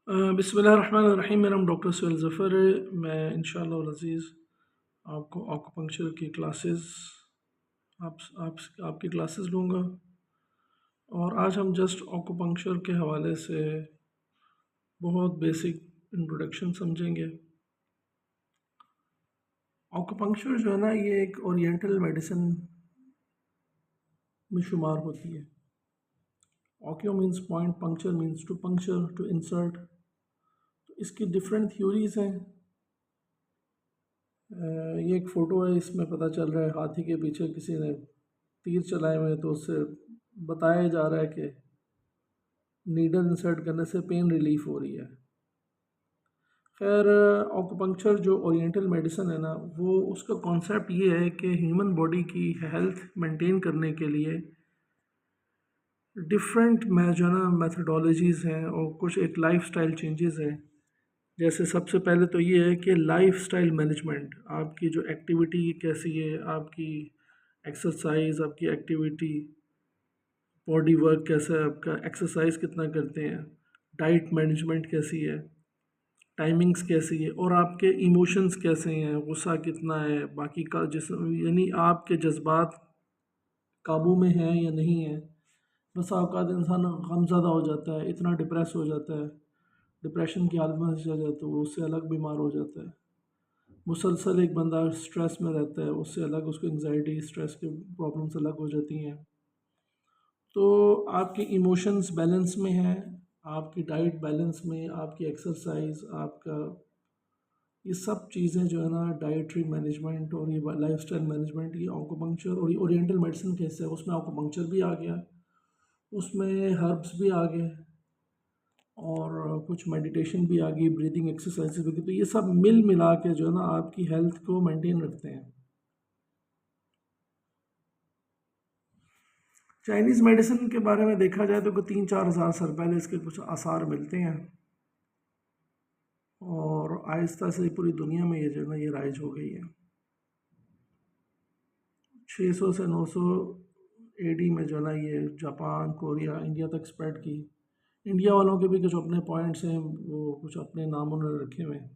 बिस्मिल्लाहिर्रहमानिर्रहीम। मेरा नाम डॉक्टर सुहेल ज़फ़र है। मैं इंशाअल्लाह अज़ीज़ आपको ऑक्यूपंक्चर की क्लासेस आपकी क्लासेस लूँगा। और आज हम जस्ट ऑक्यूपंक्चर के हवाले से बहुत बेसिक इंट्रोडक्शन समझेंगे। ऑक्यूपंक्चर जो है ना, ये एक ओरिएंटल मेडिसिन में शुमार होती है। Acu means point, puncture means to puncture, to insert. तो इसकी डिफरेंट थ्योरीज हैं। ये एक फ़ोटो है, इसमें पता चल रहा है हाथी के पीछे किसी ने तीर चलाए हुए हैं, तो उससे बताया जा रहा है कि नीडल इंसर्ट करने से पेन रिलीफ हो रही है। खैर, ऑक्यूपंक्चर जो ओरिएंटल मेडिसिन है ना, वो उसका कॉन्सेप्ट ये है कि ह्यूमन बॉडी की हेल्थ मेंटेन करने के लिए डिफरेंट जो है ना मैथडोलॉजीज़ हैं और कुछ एक लाइफस्टाइल चेंजेस हैं। जैसे सबसे पहले तो ये है कि लाइफस्टाइल मैनेजमेंट, आपकी जो एक्टिविटी कैसी है, आपकी एक्सरसाइज, आपकी एक्टिविटी, बॉडी वर्क कैसा है आपका, एक्सरसाइज कितना करते हैं, डाइट मैनेजमेंट कैसी है, टाइमिंग्स कैसी है, और आपके इमोशंस कैसे हैं, गुस्सा कितना है, बाकी का जिस यानी आपके जज्बात काबू में हैं या नहीं है। बस औकात इंसान गमज़दा हो जाता है, इतना डिप्रेस हो जाता है, डिप्रेशन की हालत में चला जाता है, वो उससे अलग बीमार हो जाता है। मुसलसल एक बंदा स्ट्रेस में रहता है, उससे अलग उसको एंजाइटी, स्ट्रेस की प्रॉब्लम्स अलग हो जाती हैं। तो आपके इमोशंस बैलेंस में हैं, आपकी डाइट बैलेंस में, आपकी एक्सरसाइज, आपका ये सब चीज़ें जो है ना, डाइटरी मैनेजमेंट और ये लाइफस्टाइल मैनेजमेंट, ये ऑक्यूपंक्चर और ये ओरिएंटल मेडिसिन के हिस्से है। उसमें ऑक्यूपंक्चर भी आ गया, उसमें हर्ब्स भी आ गए, और कुछ मेडिटेशन भी आ गई, ब्रीदिंग एक्सरसाइजेज भी। तो ये सब मिल मिला के जो है ना आपकी हेल्थ को मेंटेन रखते हैं। चाइनीज़ मेडिसिन के बारे में देखा जाए तो 3-4 हज़ार साल पहले इसके कुछ आसार मिलते हैं, और आहिस्ता से पूरी दुनिया में ये जो है ना ये राइज हो गई है। 600 से 900 एडी में जो है ना ये जापान, कोरिया, इंडिया तक स्प्रेड की। इंडिया वालों के भी कुछ अपने पॉइंट्स हैं, वो कुछ अपने नाम उन्होंने रखे हुए हैं।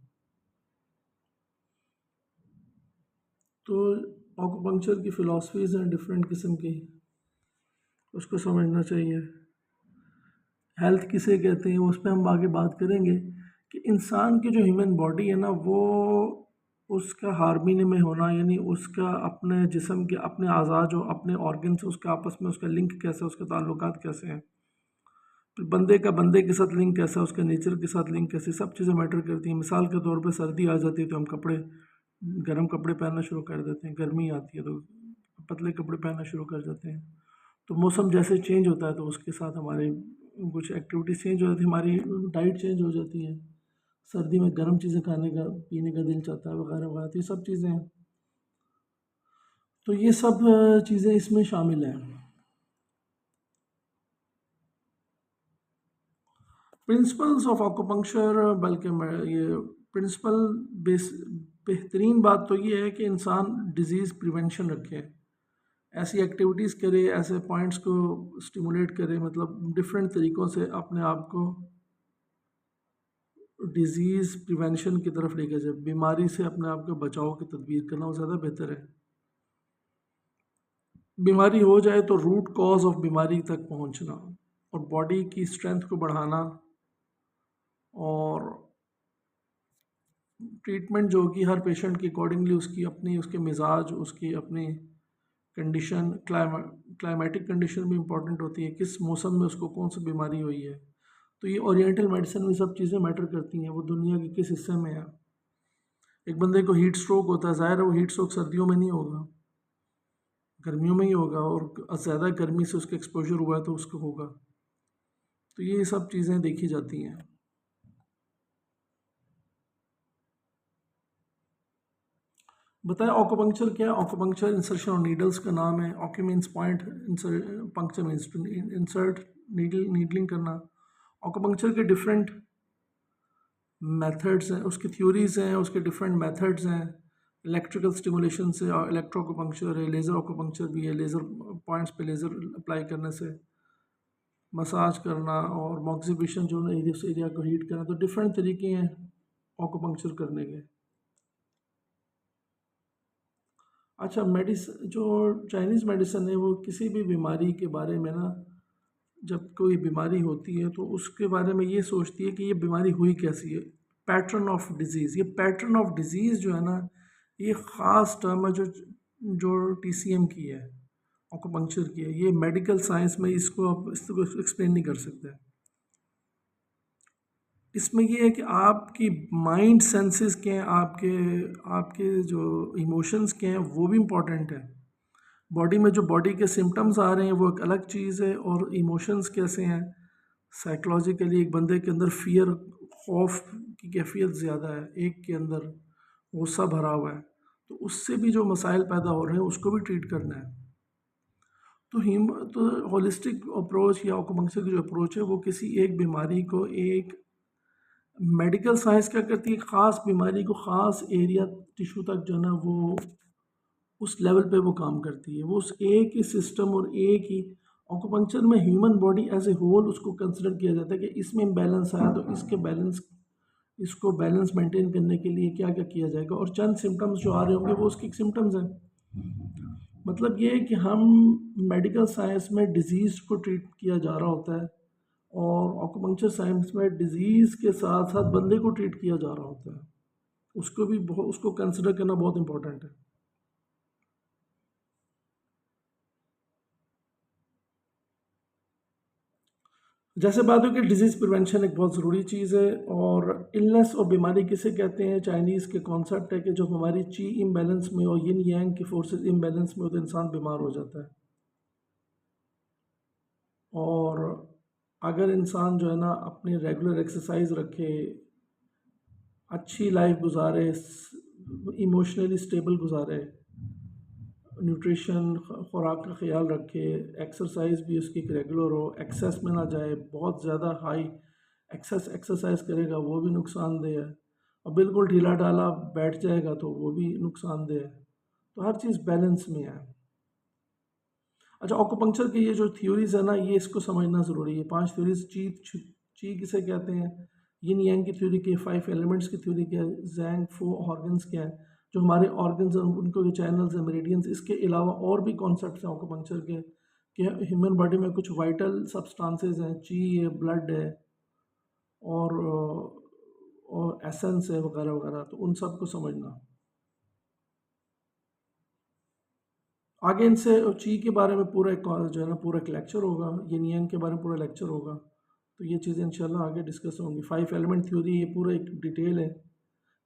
तो ऑक्यूपंक्चर की फ़िलासफ़ीज़ हैं डिफरेंट किस्म की, उसको समझना चाहिए। हेल्थ किसे कहते हैं उस पर हम आगे बात करेंगे कि इंसान की जो ह्यूमन बॉडी है ना, वो उसका हार्मनी में होना, यानी उसका अपने जिस्म के अपने अज़ा जो अपने ऑर्गन से उसका आपस में उसका लिंक कैसा है, उसके ताल्लुकात कैसे हैं, फिर बंदे का बंदे के साथ लिंक कैसा है, उसके नेचर के साथ लिंक कैसे, सब चीज़ें मैटर करती हैं। मिसाल के तौर पे सर्दी आ जाती है तो हम गर्म कपड़े पहनना शुरू कर देते हैं, गर्मी आती है तो पतले कपड़े पहनना शुरू कर देते हैं। तो मौसम जैसे चेंज होता है तो उसके साथ हमारे कुछ एक्टिविटीज चेंज हो जाती है, हमारी डाइट चेंज हो जाती है। सर्दी में गर्म चीज़ें खाने का, पीने का दिल चाहता है, वगैरह वगैरह, तो ये सब चीज़ें हैं। तो ये सब चीज़ें इसमें शामिल हैं। प्रिंसिपल्स ऑफ आकुपंक्चर, बल्कि ये प्रिंसिपल बेस बेहतरीन बात तो ये है कि इंसान डिज़ीज़ प्रिवेंशन रखे, ऐसी एक्टिविटीज़ करे, ऐसे पॉइंट्स को स्टिमुलेट करे, मतलब डिफरेंट तरीक़ों से अपने आप को डिज़ीज़ प्रिवेंशन की तरफ लेके जाए, बीमारी से अपने आप को बचाव की तदबीर करना वो ज़्यादा बेहतर है। बीमारी हो जाए तो रूट कॉज ऑफ बीमारी तक पहुंचना, और बॉडी की स्ट्रेंथ को बढ़ाना, और ट्रीटमेंट जो कि हर पेशेंट की अकॉर्डिंगली उसकी अपनी उसके मिजाज, उसकी अपनी कंडीशन, क्लाइमेटिक कंडीशन भी इम्पॉर्टेंट होती है, किस मौसम में उसको कौन सी बीमारी हुई है। तो ये ओरिएंटल मेडिसिन में सब चीज़ें मैटर करती हैं, वो दुनिया के किस हिस्से में है। एक बंदे को हीट स्ट्रोक होता है, ज़ाहिर है वो हीट स्ट्रोक सर्दियों में नहीं होगा, गर्मियों में ही होगा, और ज़्यादा गर्मी से उसका एक्सपोजर हुआ है तो उसको होगा। तो ये सब चीज़ें देखी जाती हैं। बताएं ऑक्यूपंक्चर क्या है। ऑक्यूपंक्चर इंसर्शन और नीडल्स का नाम है। Acu means point, puncture means to insert, needling करना। ऑक्यूपंक्चर के डिफरेंट मेथड्स हैं, उसकी थ्योरीज हैं, उसके डिफरेंट मेथड्स हैं। इलेक्ट्रिकल स्टिमुलेशन से, और इलेक्ट्रो ऑक्यूपंक्चर है, लेज़र ऑक्यूपंक्चर भी है, लेज़र पॉइंट्स पे लेज़र अप्लाई करने से। मसाज करना और मॉक्सिबेशन जो है इस एरिया को हीट करना, तो डिफरेंट तरीके हैं ऑक्यूपंक्चर करने के। अच्छा, जो चाइनीज़ मेडिसिन है वो किसी भी बीमारी के बारे में ना, जब कोई बीमारी होती है तो उसके बारे में ये सोचती है कि ये बीमारी हुई कैसी है, पैटर्न ऑफ डिजीज़। ये पैटर्न ऑफ डिजीज़ जो है ना, ये ख़ास टर्म है जो जो टीसीएम की है, ऑक्यूपंक्चर की है। ये मेडिकल साइंस में इसको आप इसको एक्सप्लेन नहीं कर सकते। इसमें ये है कि आपकी माइंड सेंसेस क्या हैं, आपके आपके जो इमोशंस क्या हैं, वो भी इम्पोर्टेंट है। बॉडी में जो बॉडी के सिम्टम्स आ रहे हैं वो एक अलग चीज़ है, और इमोशंस कैसे हैं साइकोलॉजिकली। एक बंदे के अंदर फियर, खौफ की कैफियत ज़्यादा है, एक के अंदर गुस्सा भरा हुआ है, तो उससे भी जो मसाइल पैदा हो रहे हैं उसको भी ट्रीट करना है। तो होलिस्टिक अप्रोच या ऑक्यूपंक्चर की जो अप्रोच है वो किसी एक बीमारी को, एक मेडिकल साइंस क्या करती है, ख़ास बीमारी को ख़ास एरिया टिश्यू तक जो है ना वो उस लेवल पे वो काम करती है। वो उस एक ही सिस्टम और एक ही ऑक्यूपंक्चर में human body as a whole उसको कंसिडर किया जाता है कि इसमें इम्बैलेंस आया तो इसको बैलेंस मेंटेन करने के लिए क्या क्या किया जाएगा, और चंद सिम्टम्स जो आ रहे होंगे वो उसके सिम्टम्स हैं। मतलब ये है कि हम मेडिकल साइंस में डिजीज़ को ट्रीट किया जा रहा होता है, और ऑक्यूपंक्चर साइंस में डिजीज़ के साथ साथ बंदे को ट्रीट किया जा रहा होता है। उसको भी बहुत, उसको कंसिडर करना बहुत इंपॉर्टेंट है। जैसे बात हो कि डिजीज़ प्रिवेंशन एक बहुत ज़रूरी चीज़ है, और इलनेस और बीमारी किसे कहते हैं, चाइनीज़ के कॉन्सेप्ट है कि जब हमारी ची इम्बैलेंस में और यिन यांग की फोर्सेस इम्बैलेंस में हो तो इंसान बीमार हो जाता है। और अगर इंसान जो है ना अपनी रेगुलर एक्सरसाइज रखे, अच्छी लाइफ गुजारे, इमोशनली स्टेबल गुजारे, न्यूट्रिशन खुराक का ख्याल रखे, एक्सरसाइज भी उसकी रेगुलर हो, एक्सेस में ना जाए, बहुत ज़्यादा हाई एक्सरसाइज करेगा वो भी नुकसानदेह है, और बिल्कुल ढीला ढाला बैठ जाएगा तो वो भी नुकसानदेह है। तो हर चीज़ बैलेंस में है। अच्छा, ऑक्यूपंक्चर की ये जो थ्योरीज है ना, ये इसको समझना ज़रूरी है। 5 थ्योरीज, ची किसे कहते हैं, यिन यांग की थ्योरी के 5 एलिमेंट्स की थ्योरी क्या है, जैंग फो ऑर्गन्स क्या है, जो हमारे ऑर्गन्स हैं उनको जो चैनल्स हैं, मेरिडियंस। इसके अलावा और भी कॉन्सेप्ट्स हैं ऑक्यूपंक्चर के, कि ह्यूमन बॉडी में कुछ वाइटल सब्सटेंसेस हैं, ची है, ब्लड है, और एसेंस है वगैरह वगैरह, तो उन सब को समझना। आगे इनसे ची के बारे में पूरा एक जो है ना पूरा एक लेक्चर होगा, यिन यांग के बारे में पूरा लेक्चर होगा, तो ये चीज़ें इंशाल्लाह आगे डिस्कस होंगी। 5 एलिमेंट थ्योरी ये पूरा एक डिटेल है।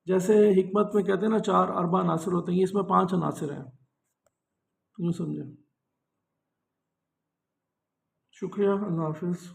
जैसे हिकमत में कहते हैं ना 4 अरबा अनासर होते हैं, ये इसमें 5 अनासर हैं, यूँ समझें। शुक्रिया, अल्लाह हाफिज़।